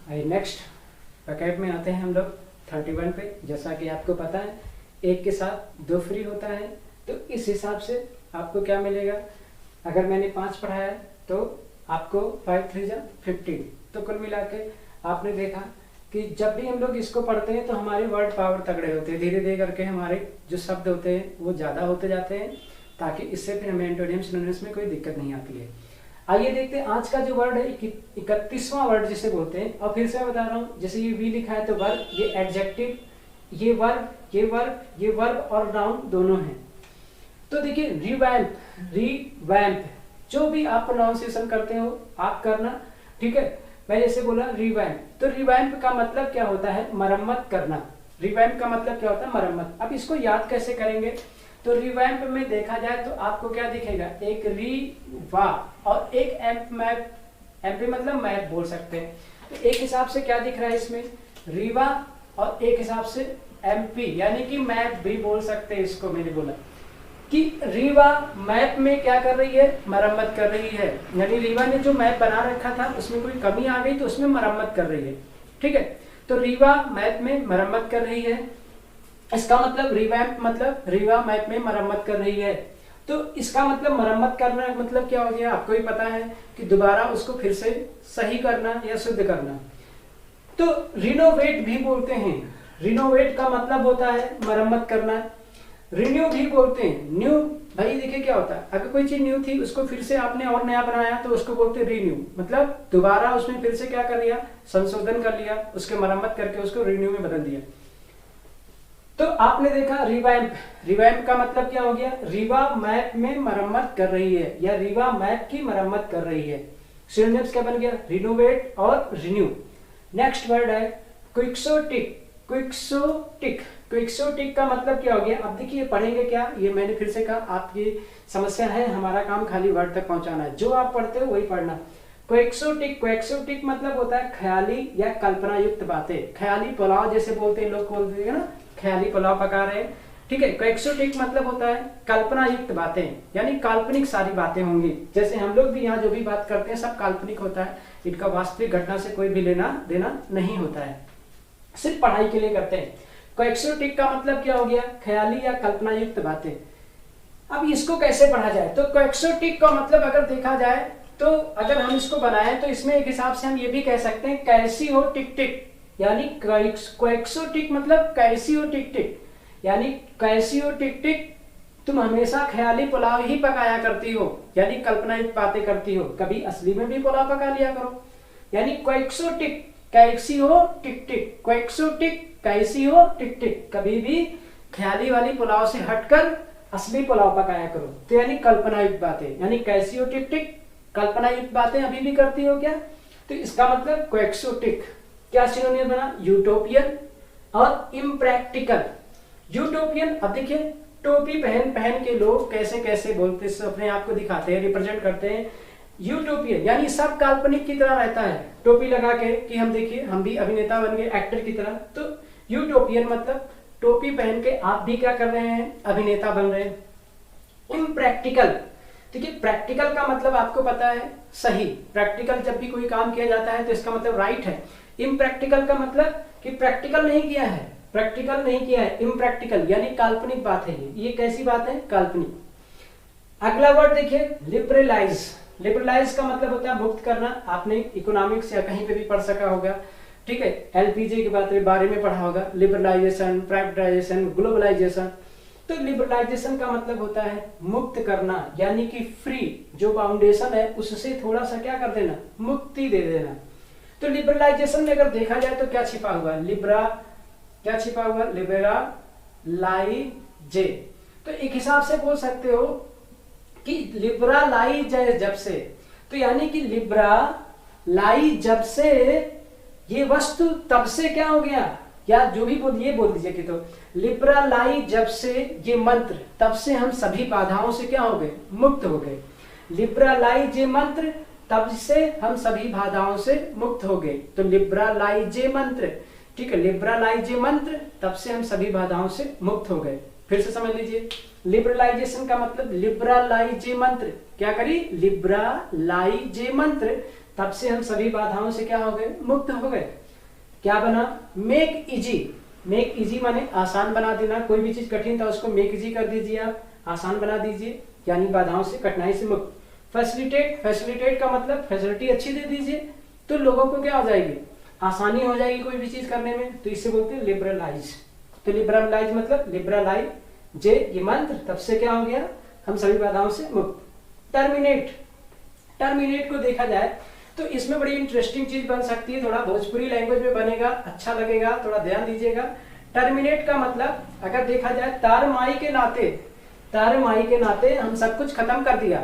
Next packet में आते हैं हम लोग 31 पे। जैसा कि आपको पता है एक के साथ दो फ्री होता है, तो इस हिसाब से आपको क्या मिलेगा, अगर मैंने 5 पढ़ाया तो आपको 5 3 जा 15। तो कुल मिला के आपने देखा कि जब भी हम लोग इसको पढ़ते हैं तो हमारे वर्ड पावर तगड़े होते हैं, धीरे धीरे करके हमारे जो शब्द होते हैं वो ज़्यादा होते जाते हैं, ताकि इससे फिर हमें एंटोनियम सिनोनिम्स में कोई दिक्कत नहीं आती है। आइए देखते हैं आज का जो वर्ड है 31वां वर्ड जिसे बोलते हैं। और फिर से मैं बता रहा हूँ, जैसे ये वी लिखा है तो वर्ब, ये एडजेक्टिव, ये वर्ब, ये वर्ब, ये वर्ब और नाउन दोनों हैं। तो देखिए रिवैम्प, रिवैम्प जो भी आप प्रोनाउंसिएशन करते हो आप करना, ठीक है। मैं जैसे बोला रिवैम्प, तो रिवैम्प का मतलब क्या होता है, मरम्मत करना। रिवैम्प का मतलब क्या होता है, मरम्मत। अब इसको याद कैसे करेंगे, तो रिवैम्प में देखा जाए तो आपको क्या दिखेगा, एक री वा और एक एम्प, मैप, एम्प मतलब मैप बोल सकते हैं। तो एक हिसाब से क्या दिख रहा है इसमें, रीवा, और एक हिसाब से एमपी यानी कि मैप भी बोल सकते हैं इसको। मैंने बोला कि रीवा मैप में क्या कर रही है, मरम्मत कर रही है, यानी रीवा ने जो मैप बना रखा था उसमें कोई कमी आ गई तो उसमें मरम्मत कर रही है, ठीक है। तो रीवा मैप में मरम्मत कर रही है, इसका मतलब रिवैम्प मतलब रीवा मैप में मरम्मत कर रही है। तो इसका मतलब मरम्मत करना मतलब क्या हो गया, आपको ही पता है कि दोबारा उसको फिर से सही करना या शुद्ध करना। तो रिनोवेट भी बोलते हैं, रिनोवेट का मतलब होता है मरम्मत करना। रिन्यू भी बोलते हैं, न्यू भाई देखिए क्या होता है, अगर कोई चीज न्यू थी उसको फिर से आपने और नया बनाया तो उसको बोलते हैं रिन्यू, मतलब दोबारा उसमें फिर से क्या कर लिया, संशोधन कर लिया, उसके मरम्मत करके उसको रिन्यू में बदल दिया। तो आपने देखा रिवैम्प, रिवैम्प का मतलब क्या हो गया, रीवा मैप में मरम्मत कर रही है या रीवा मैप की मरम्मत कर रही है। सिनोनिम्स क्या बन गया, रिनोवेट और रिन्यू। नेक्स्ट वर्ड है क्विक्सोटिक, क्विक्सोटिक, क्विक्सोटिक का मतलब क्या हो गया। अब देखिए पढ़ेंगे क्या, ये मैंने फिर से कहा आपकी समस्या है, हमारा काम खाली वर्ड तक पहुंचाना है, जो आप पढ़ते हो वही पढ़ना। क्विक्सोटिक, क्विक्सोटिक मतलब होता है ख्याली या कल्पना युक्त बातें। ख्याली पुलाव जैसे बोलते हैं लोग, बोलते हैं ना ख्याली पुलाव पका रहे हैं, ठीक है। क्विक्सोटिक मतलब होता है कल्पना युक्त बातें, यानी काल्पनिक सारी बातें होंगी। जैसे हम लोग भी यहाँ जो भी बात करते हैं सब काल्पनिक होता है, इनका वास्तविक घटना से कोई भी लेना देना नहीं होता है, सिर्फ पढ़ाई के लिए करते हैं। क्विक्सोटिक का मतलब क्या हो गया, ख्याली या कल्पना युक्त बातें। अब इसको कैसे पढ़ा जाए, तो क्विक्सोटिक का मतलब अगर देखा जाए तो अगर हम इसको बनाएं तो इसमें एक हिसाब से हम ये भी कह सकते हैं कैसी हो टिक टिक, यानी क्विक्सोटिक मतलब कैसी हो टिक टिक, यानी कैसी हो टिक टिक, तुम हमेशा ख्याली पुलाव ही पकाया करती हो, यानी कल्पनायुक्त बातें करती हो, कभी असली में भी पुलाव पका लिया करो। यानी क्विक्सोटिक कैसी हो टिक टिक, क्विक्सोटिक कैसी हो टिक टिक, कभी भी ख्याली वाली पुलाव से हटकर असली पुलाव पकाया करो। तो यानी कल्पनायुक्त बातें, यानी कैसी हो टिक टिक, कल्पनायुक्त बातें अभी भी करती हो क्या, तो इसका मतलब क्विक्सोटिक। क्या सिनोनिम बना, यूटोपियन और इम्प्रैक्टिकल। यूटोपियन, अब देखिए टोपी पहन पहन के लोग कैसे कैसे बोलते अपने आप को दिखाते हैं, रिप्रेजेंट करते हैं। यूटोपियन यानी सब काल्पनिक की तरह रहता है, टोपी लगा के कि हम देखिए हम भी अभिनेता बन गए, एक्टर की तरह। तो यूटोपियन मतलब टोपी पहन के आप भी क्या कर रहे हैं, अभिनेता बन रहे हैं। इम्प्रैक्टिकल, देखिए प्रैक्टिकल का मतलब आपको पता है सही, प्रैक्टिकल जब भी कोई काम किया जाता है तो इसका मतलब राइट है। इम्प्रैक्टिकल का मतलब कि प्रैक्टिकल नहीं किया है, प्रैक्टिकल नहीं किया है, इम्प्रैक्टिकल यानी काल्पनिक बात है। ये कैसी बात है, काल्पनिक। अगला वर्ड देखिए लिबरलाइज, लिबरलाइज का मतलब होता है मुक्त करना। आपने इकोनॉमिक्स या कहीं पे भी पढ़ सका होगा, ठीक है, एलपीजी के बारे में पढ़ा होगा, लिबरलाइजेशन, प्राइवेटाइजेशन, ग्लोबलाइजेशन। तो लिबरलाइजेशन का मतलब होता है मुक्त करना, यानी कि फ्री जो बाउंडेशन है उससे थोड़ा सा क्या कर देना, मुक्ति दे देना। तो लिबरलाइजेशन में अगर देखा जाए तो क्या छिपा हुआ है, लिब्रा, क्या छिपा हुआ, लिबरा लाइजे। तो एक हिसाब से बोल सकते हो कि लिब्रा लाई जब से, तो यानी कि लिब्रा लाई जब से, ये वस्तु तब से क्या हो गया, या जो भी बोलिए बोल दीजिए कि तो लिब्रा लाई जब से, ये मंत्र, तब से हम सभी बाधाओं से क्या हो गए, मुक्त हो गए। लिब्रा लाई जे मंत्र, तब से हम सभी बाधाओं से मुक्त हो गए। तो लिब्रा लाई जे मंत्र, ठीक है, लिब्रा लाई जे मंत्र, तब से हम सभी बाधाओं से मुक्त हो गए। फिर से समझ लीजिए, लिबरलाइजेशन का मतलब लिब्रा लाई जे मंत्र, क्या करी, लिब्रा लाई जे मंत्र, तब से हम सभी बाधाओं से क्या हो गए, मुक्त हो गए। क्या बना, मेक इजी। मेक इजी माने आसान बना देना, कोई भी चीज कठिन था उसको मेक इजी कर दीजिए, आप आसान बना दीजिए, यानी बाधाओं से, कठिनाई से मुक्त। फैसिलिटेट, फैसिलिटेट का मतलब फैसिलिटी अच्छी दे दीजिए तो लोगों को क्या हो जाएगी, आसानी हो जाएगी कोई भी चीज करने में, तो इससे बोलते हैं लिबरलाइज। तो लिबरलाइज मतलब लिबरलाइज जे ये मंत्र, तब से क्या हो गया, हम सभी बाधाओं से मुक्त। टर्मिनेट, टर्मिनेट को देखा जाए तो इसमें बड़ी इंटरेस्टिंग चीज बन सकती है, थोड़ा भोजपुरी लैंग्वेज में बनेगा, अच्छा लगेगा, थोड़ा ध्यान दीजिएगा। टर्मिनेट का मतलब अगर देखा जाए तार माई के नाते, तार माई के नाते हम सब कुछ खत्म कर दिया,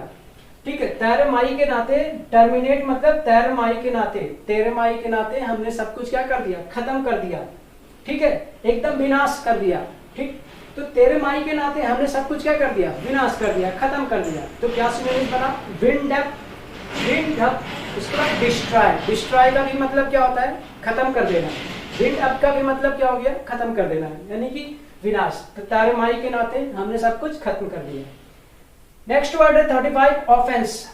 ठीक है। तैर माई के नाते, टर्मिनेट मतलब तैर माई के नाते, तेरे माई के नाते हमने सब कुछ क्या कर दिया, खत्म कर दिया, ठीक है, एकदम विनाश कर दिया, ठीक। तो तेरे माई के नाते हमने सब कुछ क्या कर दिया, विनाश कर दिया, खत्म कर दिया। तो क्या सिनोनिम बना, विंड अप, विंड अप। उसके बाद डिस्ट्रॉय, डिस्ट्रॉय का भी मतलब क्या होता है, खत्म कर देना। विंड अप का भी मतलब क्या हो गया, खत्म कर देना, यानी कि विनाश। तो तेरे माई के नाते हमने सब कुछ खत्म कर दिया। नेक्स्ट वर्ड है 35 ऑफेंस।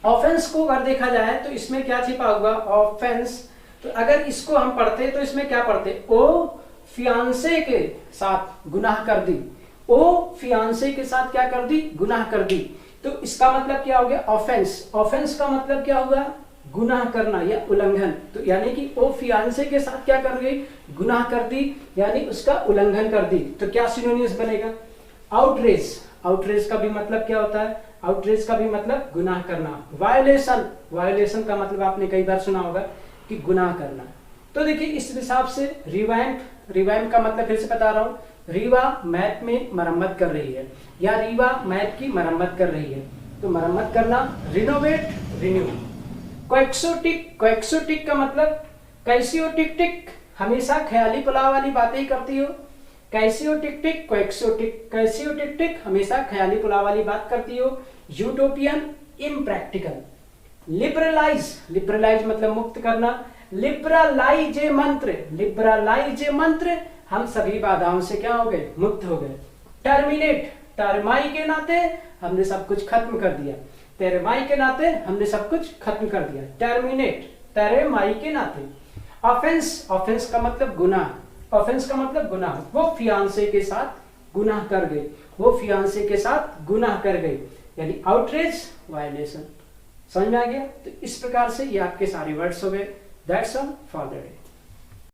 ऑफेंस को अगर देखा जाए तो इसमें क्या छिपा हुआ, ऑफेंस। तो अगर इसको हम पढ़ते तो इसमें क्या पढ़ते, ओ फियांसे के साथ गुनाह कर दी, ओ फियांसे के साथ क्या कर दी, गुनाह कर दी। तो इसका मतलब क्या हो गया, ऑफेंस। ऑफेंस का मतलब क्या हुआ, गुनाह करना या उल्लंघन। तो यानी कि ओ फियांसे के साथ क्या कर गई, गुनाह कर दी, यानी उसका उल्लंघन कर दी। तो क्या सिनोनिम्स बनेगा, आउटरेज। आउटरेज का भी मतलब क्या होता है, आउटरेज का भी मतलब गुनाह करना। वायोलेशन, वायोलेशन का मतलब आपने कई बार सुना होगा कि गुनाह करना। तो देखिए इस हिसाब से रिवैम्प, रिवैम्प का मतलब फिर से बता रहा हूं, रीवा मैप में मरम्मत कर रही है या रीवा मैप की मरम्मत कर रही है। तो मरम्मत करना, रिनोवेट, रिन्यू। क्वेक्सोटिक, क्वेक्सोटिक का मतलब कैसियोटिक टिक, हमेशा ख्याली पुलाव वाली बातें ही करती हो। कैसियोटिक टिक, क्वेक्सोटिक, कैसियोटिक टिक हमेशा ख्याली पुलाव वाली बात करती हो। Utopian, impractical. लिबरलाइज, लिबरलाइज मतलब मुक्त करना। लिबरलाइज मंत्र, लिबरलाइज मंत्र हम सभी बाधाओं से क्या हो गए, मुक्त हो गए। टर्मिनेट, टर्माई के नाते हमने सब कुछ खत्म कर दिया, तेरे माई के नाते हमने सब कुछ खत्म कर दिया। टर्मिनेट, तेरे माई के नाते। ऑफेंस, ऑफेंस का मतलब गुनाह, ऑफेंस का मतलब गुनाह। वो फियांसे के साथ गुनाह कर गए, वो फियांसे के साथ गुनाह कर गए, यानी आउटरेज, वायलेशन। समझ में आ गया। तो इस प्रकार से ये आपके सारे वर्ड्स हो गए। That's all for the day.